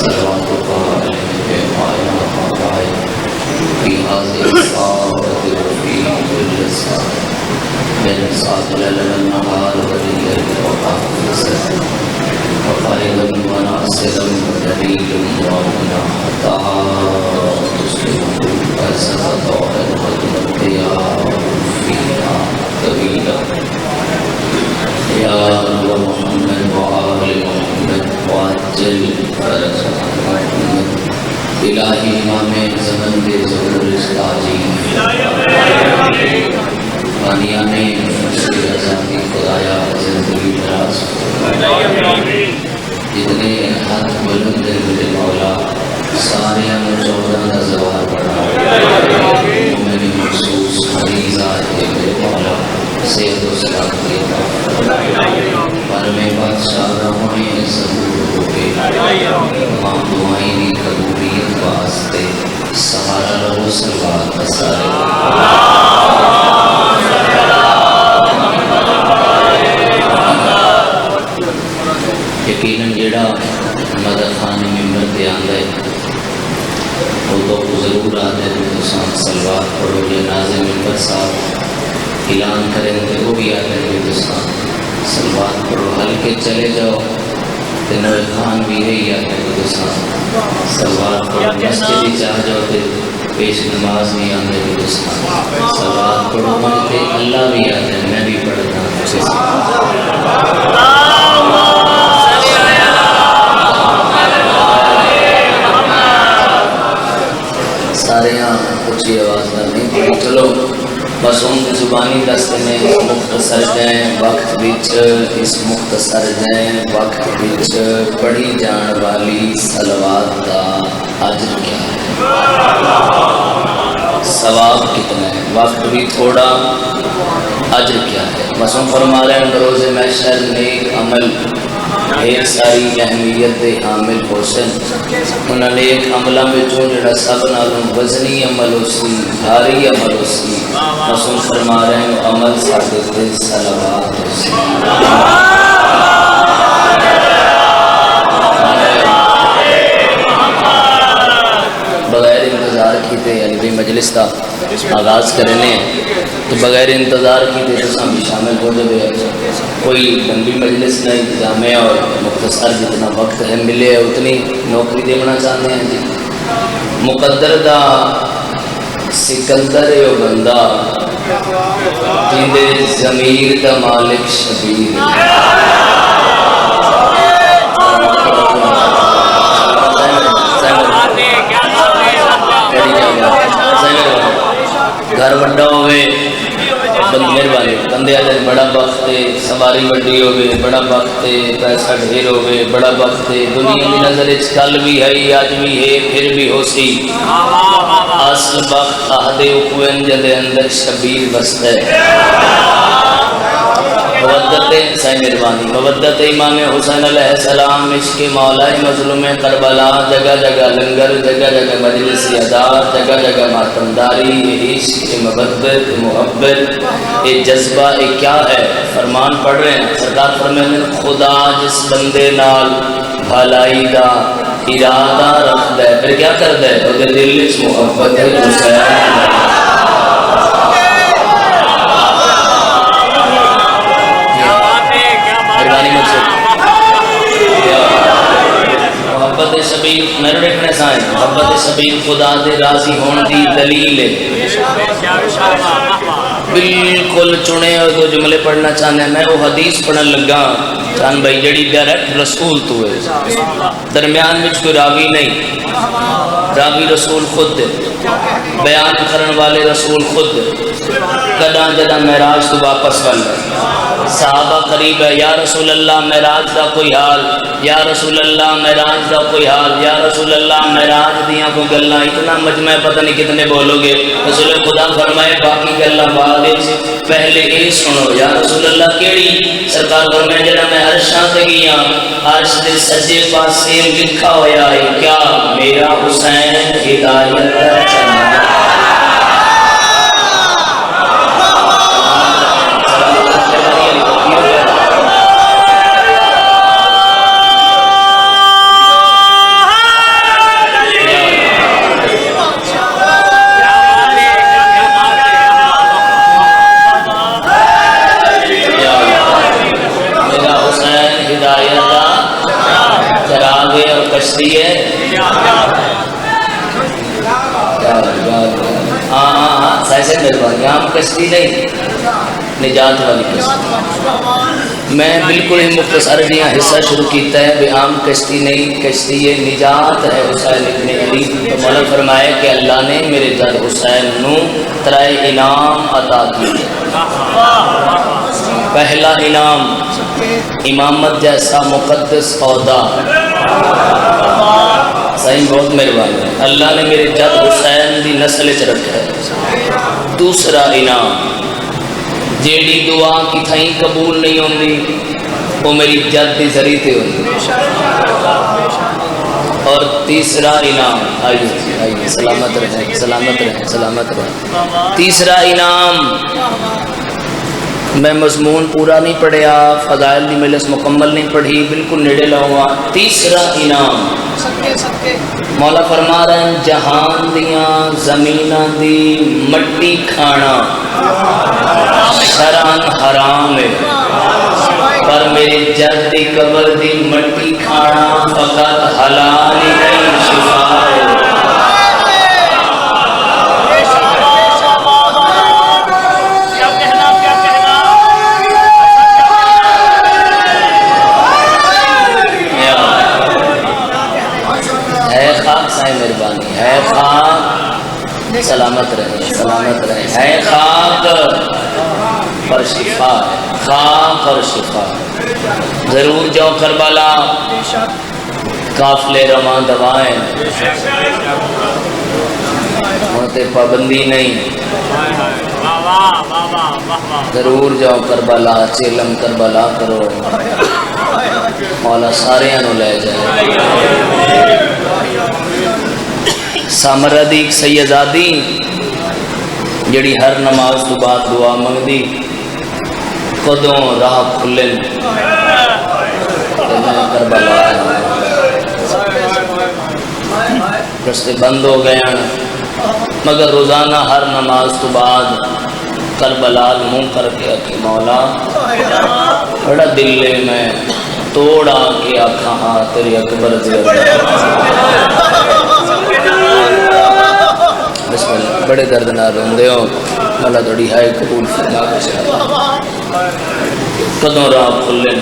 صلواتك عليه وعلى آبائه في هذه الساعة وفي كل ساعة من ساعة لنا النهار والليل وقافزة وقائدا وناصرا ودليلا ومنا حتى تسلمه فسقط القيام فيها طويلا يا رب محمد وآل محمد وعجل فرج محمد الہی امام زمن دے ضرور استاجی بانیان مشکل ازادی خدایا زندگی دراز جتنے ہاتھ بلند میرے مولا سارے چودہ کا زوار پڑا میری مخصوص حدیث آئے میرے مولا صحت و سلام دیتا پر میں بادشاہ رہنے ضرور ہو کے ماں دعائیں دی قبولیت واسطے سہارا رہو سلوات بسارے یقیناً جیڑا مدد خان ممبر دے آندا ہے وہ تو ضرور آتے ہیں تو سلوات پڑھو یا ناظم ممبر صاحب اعلان کریں گے وہ بھی آتے ہیں تو سلوات پڑھو ہلکے چلے جاؤ تو نوے خان بھی ہے ہی آتے ہیں تو سلوات پڑھو مسجد ہی چاہ جاؤ تو پیش نماز نہیں آتے تو سلوات پڑھو مانتے اللہ بھی آتے ہیں میں بھی پڑھتا ہوں سارے یہاں کچھ آواز نہیں پڑی چلو بس ان کی زبانی دستے میں مختصر جائیں وقت بچ اس مختصر جائیں وقت بچ پڑھی جان والی صلوات کا اجر کیا ہے ثواب کتنا ہے وقت بھی تھوڑا اجر کیا ہے مسلم فرما رہے ہیں بروز محشر نیک عمل ڈھیر ساری اہمیت دے حامل حسن انہوں نے ایک عملہ میں جو جڑا سب نالوں وزنی عمل اسی بھاری عمل اسی مسلم فرما رہے ہیں عمل صادق دے صلوات اسی بغیر انتظار کیتے علمی مجلس کا آغاز کرنے تو بغیر انتظار کیتے تو سب شامل ہو جائے کوئی لمبی مجلس کا انتظام ہے اور مختصر جتنا وقت ہے ملے اتنی نوکری دینا چاہتے ہیں جی مقدر دا سکندر ہے وہ بندہ جندے ضمیر دا مالک شبیر گھر بڑا ہوئے مہربانی بندے آدھے بڑا وقت ہے سواری وڈی ہوئے بڑا وقت ہے پیسہ ڈھیر ہوئے بڑا وقت ہے دنیا کی نظر کل بھی ہے آج بھی ہے پھر بھی ہو سی اصل وقت آہدے اکوین جدے اندر شبیر بست ہے مودت سائے مہربانی مودت امام حسین علیہ السلام عشق مولا مظلوم کربلا جگہ جگہ لنگر جگہ جگہ مجلس ادا جگہ جگہ ماتمداری عشق مودت محبت یہ جذبہ یہ کیا ہے فرمان پڑھ رہے ہیں سرکار فرماتے ہیں خدا جس بندے نال بھلائی دا ارادہ رکھدا ہے پھر کیا کردا ہے وہ دل وچ محبت ہے حسین محبت شبیر میرے دیکھنے سائیں محبت شبیر خدا دے راضی ہون دی دلیل ہے بالکل چنے اور دو جملے پڑھنا چاہنے میں وہ حدیث پڑھن لگا چاہن بھائی جڑی ڈائریکٹ رسول تو ہے درمیان میں کوئی راوی نہیں راوی رسول خود ہے بیان کرن والے رسول خود ہے کداں جداں معراج تو واپس ول صحابہ قریب ہے یا رسول اللہ معراج دا کوئی حال یا رسول اللہ معراج دا کوئی حال یا رسول اللہ معراج دیاں کو گلاں اتنا مجمع پتہ نہیں کتنے بولو گے رسول خدا فرمائے باقی گلاں بعد پہلے یہ سنو یا رسول اللہ کیڑی سرکار فرمائے جڑا میں عرشاں تے گیا عرش دے سجے پاسے لکھا ہویا ہے کیا میرا حسین ہدایت دا چنا ہدایت کا چراغ ہے اور کشتی ہے ہاں ایسے مہربانی عام کشتی نہیں نجات والی کشتی میں بالکل ہی مختصر جی حصہ شروع کیتا ہے بھی عام کشتی نہیں کشتی یہ نجات ہے حسین ابن علی تو مولا فرمایا کہ اللہ نے میرے جد حسین نو ترائے انعام عطا کیے پہلا انعام امامت جیسا مقدس عہدہ صحیح بہت مہربانی ہے اللہ نے میرے جد حسین دی نسل چ رکھا ہے دوسرا انعام جیڑی دعا کی تھائیں قبول نہیں ہوندی وہ میری جد دی ذریعے تے ہوندی اور تیسرا انعام آئیے سلامت رہیں سلامت رہیں سلامت رہیں تیسرا انعام میں مضمون پورا نہیں پڑھیا فضائل دی مجلس مکمل نہیں پڑھی بالکل نیڑے لاؤں تیسرا انعام مولا فرما رہے ہیں جہان دیاں زمیناں دی مٹی کھانا شرعاً حرام ہے پر میری جد دی قبر دی مٹی کھانا فقط حلال ہی نہیں شفا ہے مہربانی ہے خاک سلامت رہے ہے خاک پر شفا ہے خاک اور شفا ضرور جاؤ کربلا قافلے رواں دوائیں ہوتے پابندی نہیں ضرور جاؤ کربلا چیلم کربلا کرو مولا سارے انو لے جائے سامرہ دی ایک سیدزادی جڑی ہر نماز تو بعد دعا منگ دی قدوں راہ کھلن کربلا رستے بند ہو گئے مگر روزانہ ہر نماز تو بعد کربلا منہ کر کے کہ مولا بڑا دل لے میں توڑا کے آکھا ہاں تیری اکبر بسم اللہ بڑے دردنار روندے ہو مولا توڑی ہائے قبول فرما کے قدوں راہ کھلن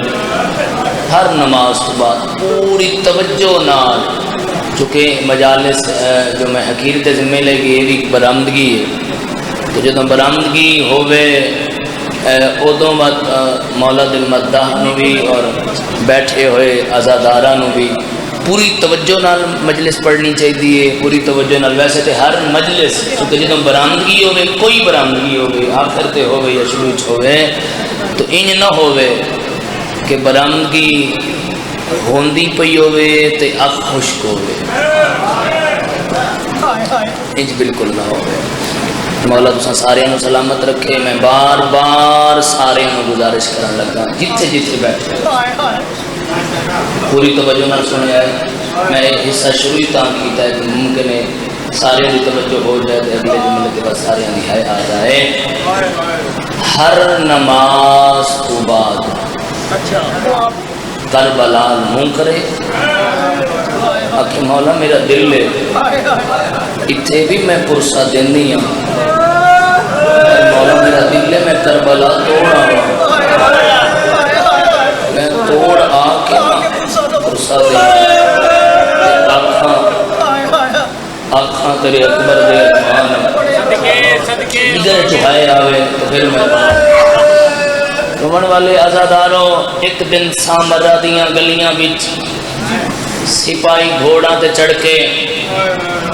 ہر نماز تو بعد پوری توجہ نال چونکہ مجالس جو میں حقیر تے ذمہ لے گی یہ بھی برآمدگی ہے تو جدوں برآمدگی ہوئے ادوں مولا دل مداح نو بھی اور بیٹھے ہوئے عزاداراں نو بھی پوری توجہ نال مجلس پڑھنی چاہیے پوری توجہ نال ویسے تے ہر مجلس کیونکہ جدوں برآمدگی ہوئے کوئی برآمدگی ہوئے آخر تے ہوئے یا شروع ہوئے تو انج نہ ہوئے کہ برآمدگی ہوندی پئی ہوئے تے اکھ خشک ہوئے انج بالکل نہ ہوئے مولا تساں سارے نو سلامت رکھے میں بار بار سارے نو گزارش کرن لگا جتھے جتھے بیٹھے پوری توجہ نال سنیا ہے میں یہ حصہ شروع ہی تاں کیتا ہے کہ ممکن ہے سارے دی توجہ ہو جائے تے اگلے جملے کے بعد سارے دی ہائے آ جائے ہر نماز تو بعد کربلا منہ کرے آکھے مولا میرا دل لے اتھے بھی میں پرسہ دینی ہوں مولا میرا دل لے میں کربلا توڑا میں توڑ آ کے پرسہ دینی آنکھاں تیرے اکبر دے ادھر چہائے آوے تو پھر میں رومن والے آزاداروں ایک دن سامرہ دیاں گلیاں بچ سپاہی گھوڑا تے چڑھ کے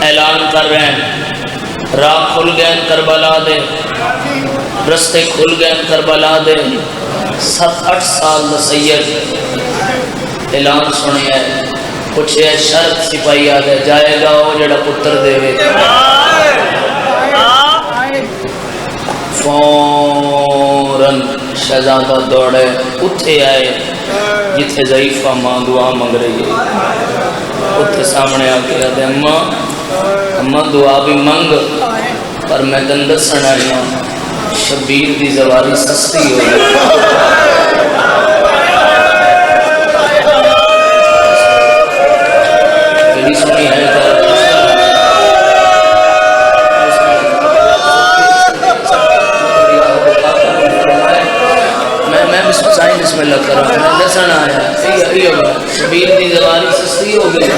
اعلان کر رہے ہیں راہ کھل گئے کربلا دے رستے کھل گئے کربلا دے 7-8 سال دا سید اعلان سنے ہے کچھ ہے شرط سپاہی آدھے جائے گا وہ جڑا پتر دے وے فوراً شہزادہ دوڑے اٹھے آئے جتھے ضعیفہ ماں دعا مانگ رہی ہے اٹھے سامنے آ کے کہتے اماں دعا بھی مانگ پر میں تن دسن آئی ہوں شبیر دی زواری سستی ہو گئی آئی ہوگا شبیر کی زبانی سستی ہو گئی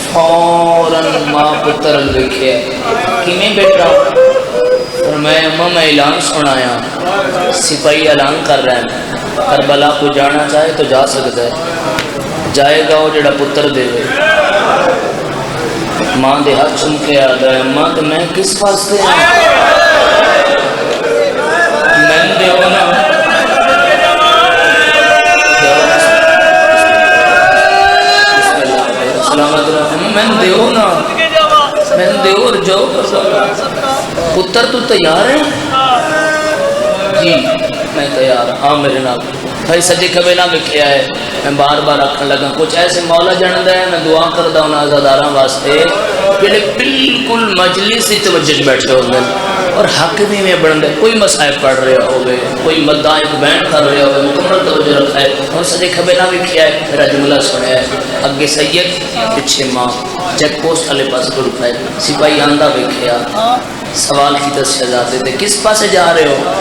فوراً ماں پتر لکھے کیویں بیٹا اور میں اماں میں اعلان سنایا سپاہی اعلان کر رہے ہیں کربلا کو جانا چاہے تو جا سکتا ہے جائے گا وہ جڑا پتر دے ماں دے ہاتھ چم کے آتا ہے ماں تو میں کس واسطے میں دیو نا سلامت رہا میں دیو نا میں دیو اور جو پتر تو تیار ہے جی میں تیار ہاں میرے نام بھائی سجے کبھی نہ لکھیا ہے میں بار بار رکھنے لگا کچھ ایسے مولا جاندہ ہے میں دعا کردہ ہوں آزاداراں واسطے کہ بالکل مجلس ہی توجہ بیٹھے ہوتے ہیں اور حق بھی میں بڑھنے کوئی مسائب پڑھ رہے ہوئے کوئی مدائق بین کر رہے ہوئے مکمل توجہ رکھا ہے اور سجے کبھی نہ لکھیا ہے میرا جملہ سنے ہے اگے سید پچھے ماں چیک پوسٹ والے پاس گروپ ہے سپاہی آندہ بکھیا سوال کی دس شہزادے تھے کس پاسے جا رہے ہو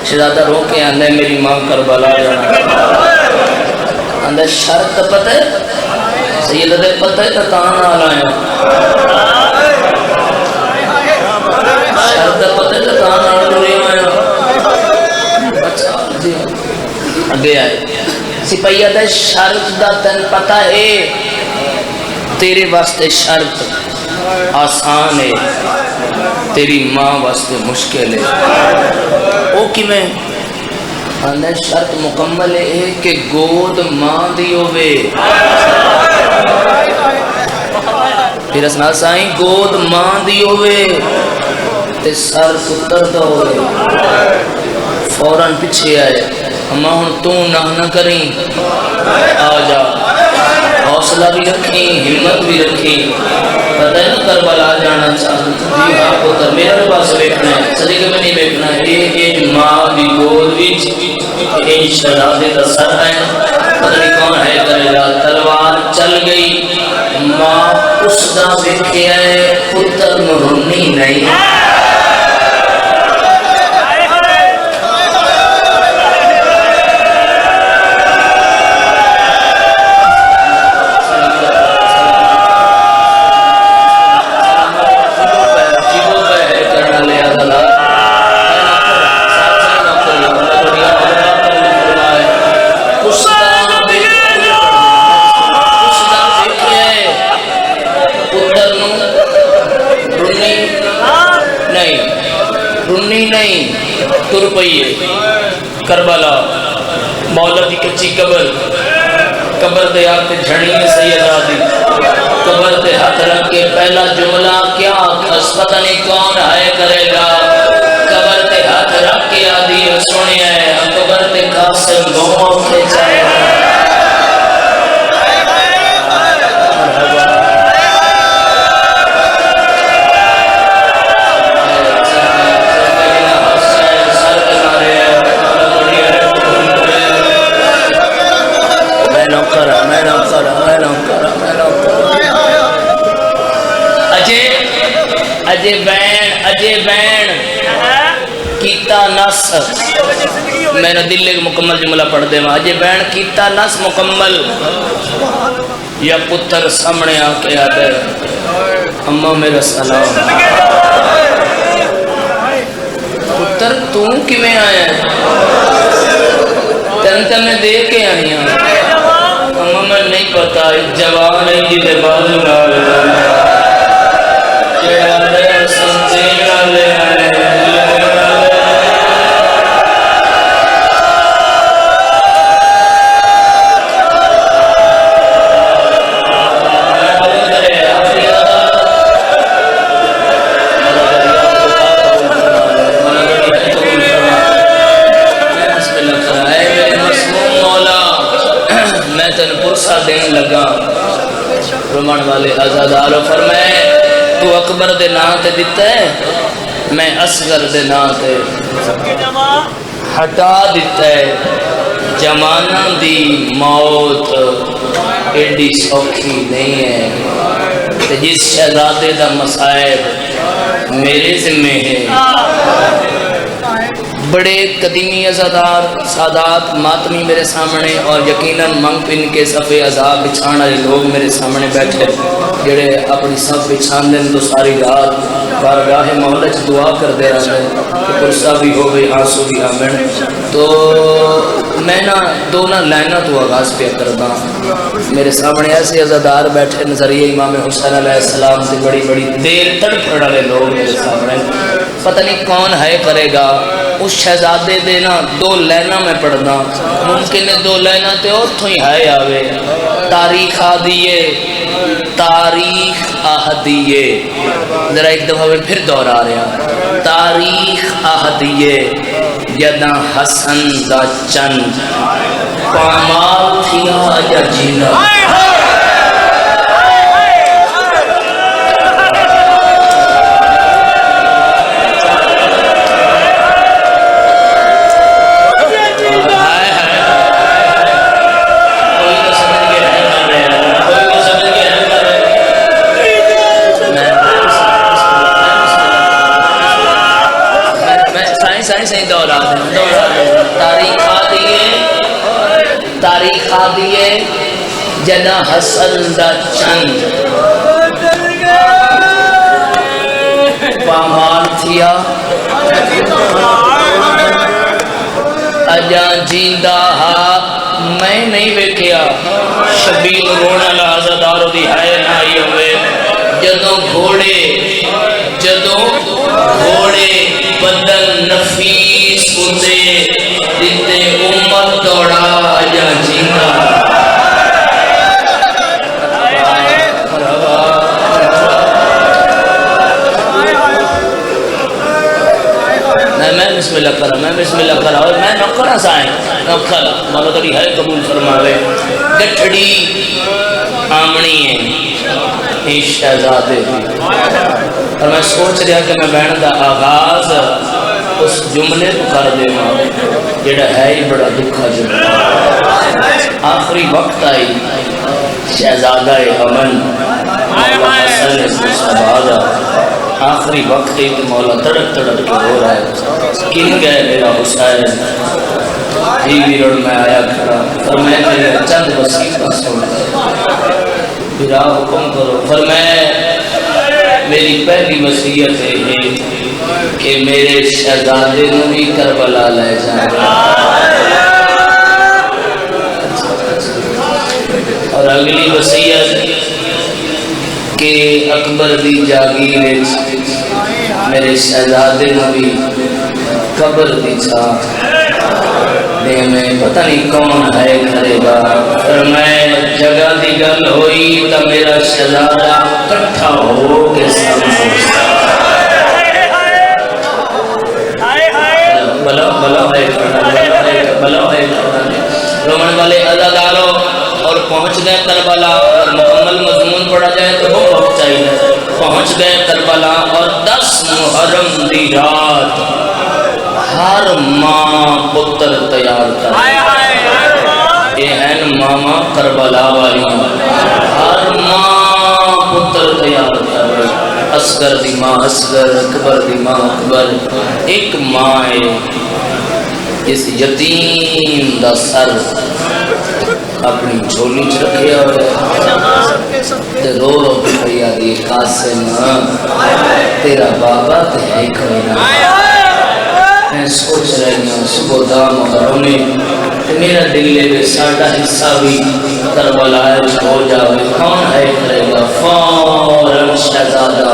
شہزادہ رو کے آندہ ہے میری ماں کربلا جانا آندہ شرط پتہ ہے سیدہ پتہ ہے تتانا آلائیں شرط پتہ ہے تتانا آلائیں اچھا جی اگے آئے سپاہی آدھا شرط دا تن پتہ ہے تیرے واسطے شرط آسان ہے تیری ماں واسطے مشکل ہے او کی میں اندر شرط مکمل ہے کہ گود ماں دی ہوئے پھر اسنا سائیں گود ماں دی ہوئے تے سر پتر دا ہوئے فوراں پچھے آئے اما ہن تو نہ کریں آ جا حوصلہ بھی رکھیں ہمت بھی رکھیں پتہ ہے نا کربلا جانا چاہتا جی ہاں پتر میرے پاس بیٹھنا ہے صدی کے میں نہیں بیٹھنا ہے یہ ماں دی گود وچ یہ شہزادے دا سر ہے پتہ نہیں کون ہے کرے گا تلوار چل گئی ماں اس دا دیکھے ہے پتر مرنی نہیں تر پئیے کربلا مولا دی کچی قبر دے آتے جھڑی میں سیدہ دی قبر دے ہاتھ رکھ کے پہلا جملہ کیا کس پتہ نہیں کون ہے کرے گا قبر دے ہاتھ رکھ کے آدھی سنے ہے قبر دے قاسم گوہ کے چاہے اجے بین کیتا نس میرا دل ایک مکمل جملہ پڑھ دے ماں اجے بین کیتا نس مکمل یا پتر سامنے آکے آدھے اماں میرا سلام پتر تو کیویں آیا ہے تنتا میں دے کے آئی ہوں اماں میں نہیں پتا جوان ہے جیدے بازو نہ لے دین لگا رمان والے آزادار فرمائے تو اکبر دے نا تے دیتا ہے میں اصغر دے نا تے ہٹا دیتا ہے جمانہ دی موت ایڈی سوکھی نہیں ہے تے جس شہزادے دا مسائب میرے ذمہ ہے بڑے قدیمی عزادار سادات ماتمی میرے سامنے اور یقیناً منگ پن کے صفے عذاب بچھان والے لوگ میرے سامنے بیٹھے جڑے اپنی صف بچھان دیں تو ساری رات بارگاہ مولا چ دعا کرتے رہتے کہ پرسا بھی ہو گئی آنسو بھی آمن. تو میں دو لائنہ تو آغاز پہ کرتا میرے سامنے ایسے عزادار بیٹھے نظریہ امام حسین علیہ السلام سے بڑی بڑی دیر تڑپڑ والے لوگ میرے سامنے پتہ نہیں کون ہے کرے گا. اس شہزادے دے دو لائنہ میں پڑھنا ممکن ہے دو لائنہ تے اتھوں ہی ہے آوے. تاریخ آدیے تاریخ آہدیے ذرا ایک دفعہ میں پھر دہرا رہا. تاریخ آہدیے جداں حسن دا چند پامال تھیا یا جینا. تاریخ آدیے جنا حسن دا چند پامال تھیا اجا جیندہ ہا میں نہیں ویکھیا. شبیل رونا لازدارو دی ہے نائی ہوئے جدوں گھوڑے بدن نفیس ہوتے دیتے امت دوڑا اجا جیندہ. میں بسم اللہ کرا اور میں نوکرہ سائیں نوکرہ مولا تری ہے قبول فرماوے. گٹھڑی آمنی ہے اس شہزادے اور میں سوچ رہا کہ میں بہن دا آغاز اس جملے کو کر دے جڑا ہے ہی بڑا دکھا جملہ. آخری وقت آئی شہزادہ امن مولا حسن مصطفیٰ آخری وقت ہی تو مولا تڑپ کے ہو رہا ہے. کن گئے میرا حسین جی ویرڑ میں آیا کھڑا اور میں نے چند وسیقہ سنتا پھرا حکم کرو. فرمائے میری پہلی وصیت ہے کہ میرے شہزادے نو بھی کربلا لے جائیں اور اگلی وصیت کہ اکبر دی جاگیر میرے شہزادے نو بھی قبر دی چھا دے میں پتہ نہیں کون ہے کرے گا. اور میں جگہ دی گل ہوئی تا میرا شہزادہ کٹھا ہو کے سامنے بلا ہے رومن والے عزاداروں اور پہنچ گئے کربلا اور مکمل مضمون پڑھا جائے تو وہ وقت چاہیے. پہنچ گئے کربلا اور 10 محرم دی رات ہر ماں پتر تیار کر یہ ہے ماما کربلا والی ہر ماں پتر تیار کر. اصغر دی ماں اصغر اکبر دی ماں اکبر. ایک ماں ہے اس یتیم دا سر اپنی جھولی چ رکھیا تے رو رو پیا دی قاسم تیرا بابا تے ہے کوئی نہ. میں سوچ رہی ہوں صبح دا محرم میں میرا دل لے ساڈا حصہ بھی کربلا ہو جاوے کون ہے کرے گا. فوراً شہزادہ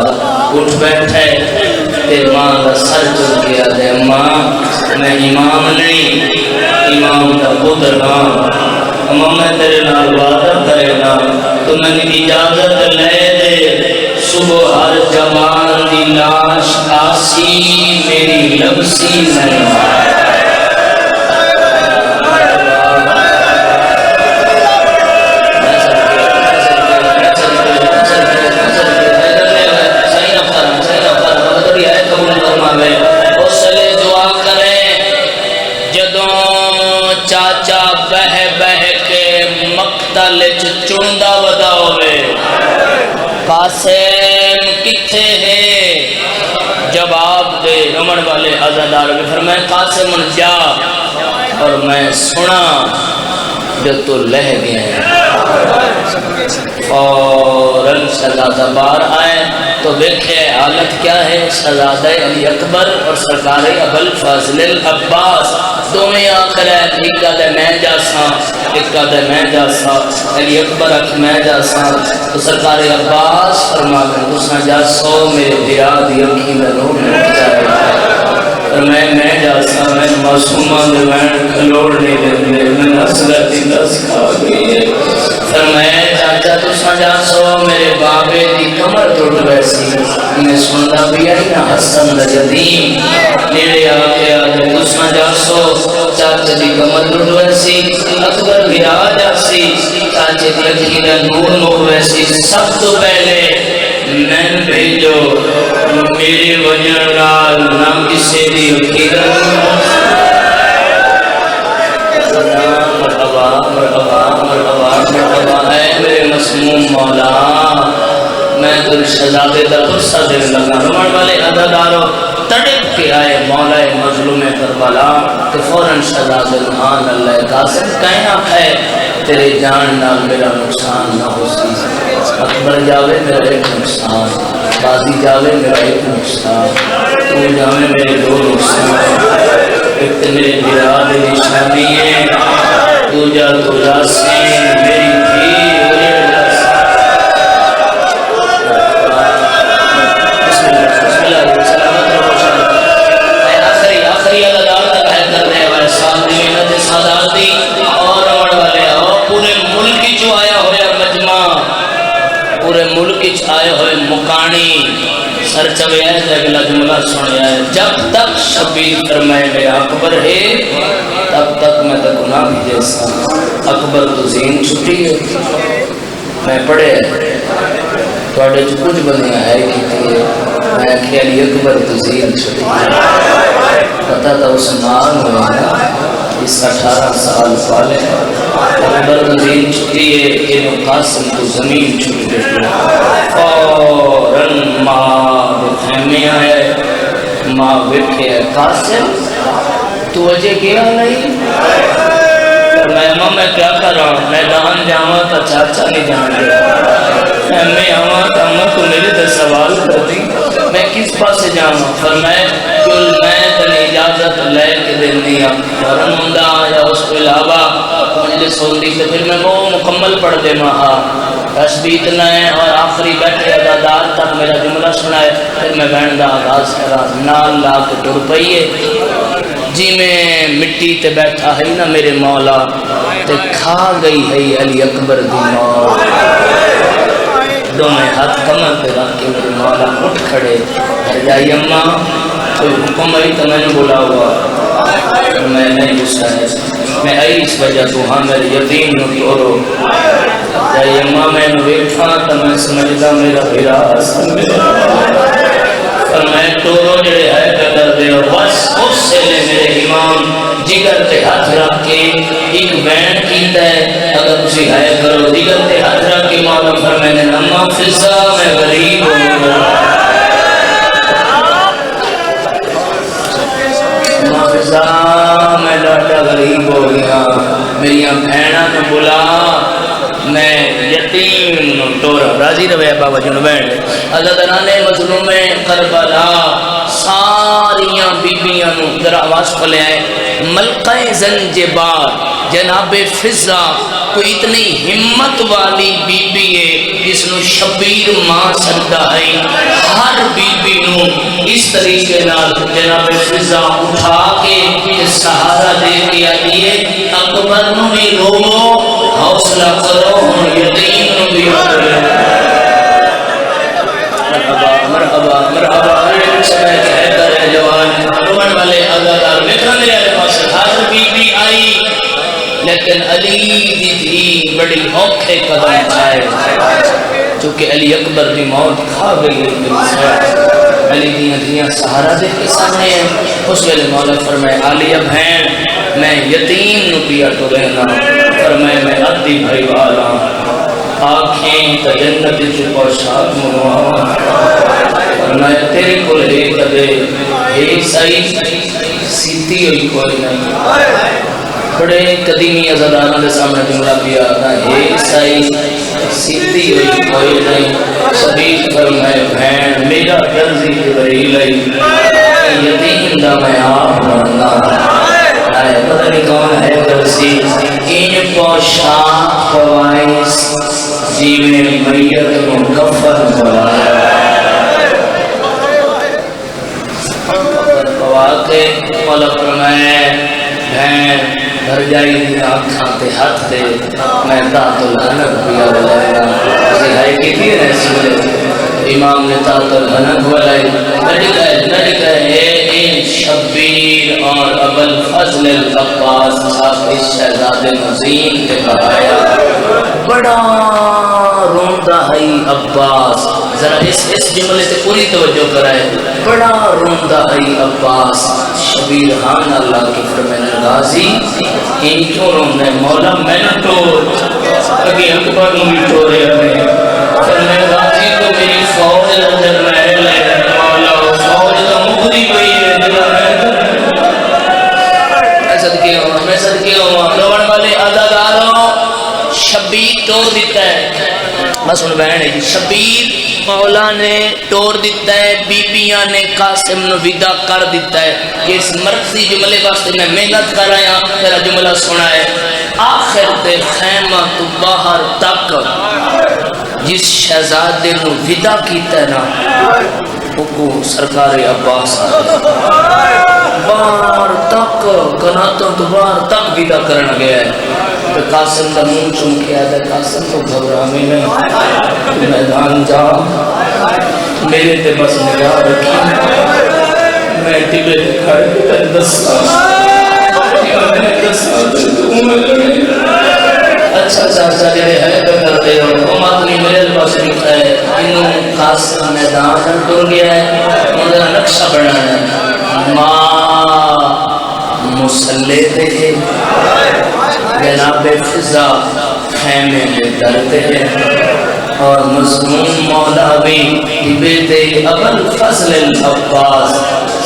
اٹھ بیٹھے تے ماں کا سر چل گیا دے ماں میں امام نہیں امام کا پتر ہاں. امام میں تیرے نال وعدہ کرے نا تو میں اجازت لے دے صبح ہر جوان دی لاش آسی میری لبسی نہیں. چاچا بہ بہ کے مقتل چندہ ودا ہوئے قاسم کتھے ہے جواب دے رمن والے عزادار بھی فرمائے قاسم جا اور میں سنا جو تو لہ گیا ہے فوراً شہزادہ بار آئے تو دیکھے حالت کیا ہے شہزادہ علی اکبر اور سرکار ابوالفضل العباس دومی آخر ہے ایک دے میں جاساں علی اکبر اکھ میں جاساں تو سرکار عباس فرما کر دوسرا جاسو میرے بیراد یقی میں نور مٹ جائے میں جاسا میں معصومان دے وین کھلوڑ نہیں دے میں نسلہ دی دس کھا گئی ہے فرمائے چاچا تو سجا سو میرے بابے دی کمر ٹوٹ ویسی میں سندا بھی آئی نا حسن دا یتیم نیڑے آگے آگے تو سجا سو چاچا دی کمر ٹوٹ ویسی اکبر بھی آ جاسی چاچے دی اکھی دا نور مخ ویسی سب تو پہلے میں بھیجو میرے وجہ رال نام کسے دی اکھی دا نور مخ مرحبا مرحبا مرحبا مرحبا اے میرے مسموم مولا میں تر شہزادے دا قصہ دے لگا رمن والے عزادارو تڑپ کے آئے مولا مظلوم کربلا کہ فوراً شہزادے آن اللہ قاسم کہنا ہے تیرے جان نال میرا نقصان نہ ہو سی اکبر جاوے میرا ایک نقصان قاضی جاوے میرا ایک نقصان تو جاوے میرے دو نقصان ایک تے میرے براد نشانی ہے دوجہ تو جاسین میری بھی ہوئے بسم اللہ سلامت رہو شاید آخری عددار تک ہے کرنے والے ساتھ محنت ساداتی اور روڑ والے اور پورے ملک جو آیا ہوئے مجمع پورے ملک آئے ہوئے مکانی سر چوے آئے تھے اگلا جملہ سنے آئے جب تک شبیر فرمائے میرا اکبر ہے تب تک میں تک گناہ بھی جیسا اکبر تو زین چھٹی ہے میں پڑھے توڑے جو کچھ بنیا ہے کی تھی میں خیالی اکبر تو زین چھٹی ہے پتہ تھا اس مان ہوئے نا اس 18 سال پالے اکبر تو زین چھٹی ہے کہ قاسم تو زمین چھٹ گئی فوراً ماں خیمے آئے ماں بیٹھے ہے قاسم تو اجے گیا نہیں میں ماں میں کیا کر رہا ہوں میدان جاؤں تو چاچا نہیں جان گیا میں آؤں تو اماں تو میرے سے سوال کرتی میں کس پاس سے جاؤں فرمائے کل میں تنی اجازت لے کے دینی ہوں فوراً ہندہ یا اس کو علاوہ مجھے سوندی تو پھر میں وہ مکمل پڑھ دے ماں تشبیت نئے اور آخری بیٹھے عدادار تک میرا جملہ سنائے پھر میں بہن دا آغاز کرا نال لا کے ٹر پئیے جی میں مٹی تے بیٹھا ہے نا میرے مولا تے کھا گئی ہے علی اکبر دی موت دو میں ہاتھ کمر پہ رکھ کے میرے مولا اٹھ کھڑے جائی اماں کوئی حکم آئی تو میں نے بولا ہوا میں نہیں غصہ ہے میں آئی اس وجہ تو ہاں میرے یتیم نو توڑو جائی اماں میں بیٹھا تو میں سمجھتا میرا بھیرا حسن اور میں توڑو جڑے ہے قدر دے اور بس اس سے لے میرے امام جگر تے ہاتھ رکھ کے ایک بین کیتا ہے اگر تسی ہے کرو جگر تے ہاتھ رکھ کے مولا فرمائے اماں فضا میں غریب ہوں اماں فضا میں لاٹا غریب ہو گیا میری بہنہ تو بلا میں یتیم نو ٹورا راضی روے بابا جنو بیٹھ عزادرانے مظلوم کربلا ساریاں بیبیاں نو در آواز پلے آئے ملکہ زنجبار جناب فضا کوئی اتنی ہمت والی بی بی ہے جس نو شبیر ماں سکتا ہے ہر بی بی نو اس طریقے نال جناب فضا اٹھا کے سہارا دے کے آئیے اکبر نو بھی رو حوصلہ کرو یتیم نو بھی مرحبا مرحبا مرحبا سمے کہہ کر جوان رومن والے عزادار میٹھا میرے علیہ پاس ہر بی بی آئی لیکن علی دی تھی بڑی اوکھے قدم آئے چونکہ علی اکبر دی موت کھا گئی علی دیاں سہارا دے کے سامنے ہیں اس ویلے مولا فرمائے عالیہ بہن میں یتیم نو پیا تو رہنا فرمائے میں عدی بھائی والا آنکھیں تا جنت کی پوشاک منوان فرمایا تیرے کو لے کدے ایک سائی سیتی ہوئی کوئی نہیں بڑے قدیمی ازادانہ دے سامنے جملہ بھی آتا ہے ایک سائی سیتی ہوئی کوئی نہیں شبیل فرمائے بھین میرا جنزی جبریل یتیم دا میں آپ بننا آئے پتہ نہیں کون ہے درسی ان پوشاک فوائس جیوے میت مکفر بلایا واقع مولا فرمائے بہن بھر جائی دی آنکھاں تے ہاتھ تے میں تاعت الحنک بیا بلائنا اسی ہائی کی تھی رسول امام نے تاعت الحنک بلائی نڈکہ اے شبیر اور ابو الفضل العباس صاحب اس شہزاد نظیم کے بہایا بڑا روندہ ہے عباس ذرا اس جملے سے پوری توجہ کرائے بڑا روندہ ہے عباس شبیر خان اللہ کی فرمین غازی ان کیوں روندہ ہے مولا میں نہ ٹور اگی اکبر نوی ٹورے ہمیں فرمین غازی تو میری فوج اندر محل ہے مولا فوج تو مقدی پئی ہے میں صدقے ہوا روڑ والے اداداروں شبیر ٹور دیتا ہے بس ان بہن ہے شبیر مولا نے ٹور دیتا ہے بیبیاں نے قاسم نو ودا کر دیتا ہے یہ اس مرضی جملے واسطے میں محنت کر رہا ہوں میرا جملہ سنا ہے آخر تے خیمہ تو باہر تک جس شہزادے نو ودا کیتا ہے نا وہ سرکار عباس باہر تک کناتوں تو باہر تک ودا کرنا گیا ہے قاسم کا منہ چمکے آتا ہے قاسم کو گھبرا میں نہیں میدان جا میرے تے بس نگاہ رکھی میں ٹبے کھڑے تے دسا اچھا چاچا جڑے ہے تو کرتے ہو وہ ماتنی میرے پاس لکھا ہے انہوں قاسم میدان ٹر گیا ہے انہوں نے نقشہ بنانا ہے ماں مسلح تھے جناب فضا خیمے میں ڈرتے ہیں اور مضمون مولا بھی بیتے ابو الفضل العباس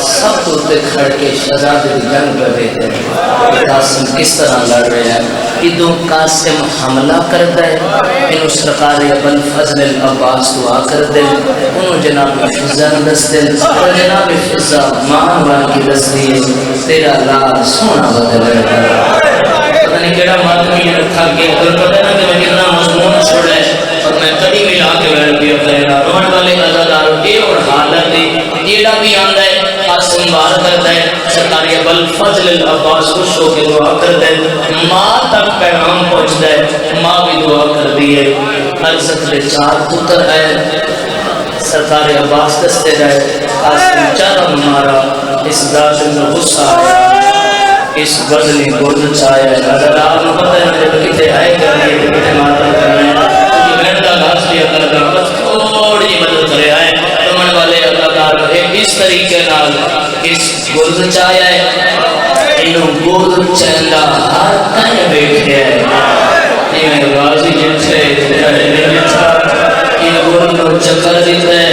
سب تو کھڑ کے شہزادے جنگ کر رہے تھے قاسم کس طرح لڑ رہے ہیں ادھو قاسم حملہ کرتا ہے انہوں سرکار ابو الفضل العباس دعا کر دے انہوں جناب فضا دس دے اور جناب فضا ماں بان کی دس دی تیرا لال سونا بدل رہا پتہ نہیں کیڑا ماتمی یہ رکھا گیا اگر پتہ نہ کہ میں کتنا مضمون چھوڑا ہے اور میں کڑی ملا کے بیٹھ دیا کرنا روحن والے ازاداروں اے اور حالت ہے جیڑا بھی آندا ہے قاسم بار کرتا ہے سرکار ابو الفضل العباس خوش ہو کے دعا کرتا ہے ماں تک پیغام پہنچتا ہے ماں بھی دعا کر دی ہے عرضت لے 4 پتر ہے سرکار عباس دستے رہے قاسم چرم مارا اس ظالم میں غصہ ہے اس بدلی گرد چاہے اگر آپ نے پتہ ہے جب کتے آئے کرنے کتے ماتم کرنے کیونکہ میں نے گھاس لیا کر گا بس تھوڑی مدد کرے آئے تو من والے اللہ تعالیٰ اس طریقے نال اس گرد چاہے انہوں گرد چہندہ ہر کہیں بیٹھے ہے یہ میں غازی جن سے ان گرد چکر دیتا ہے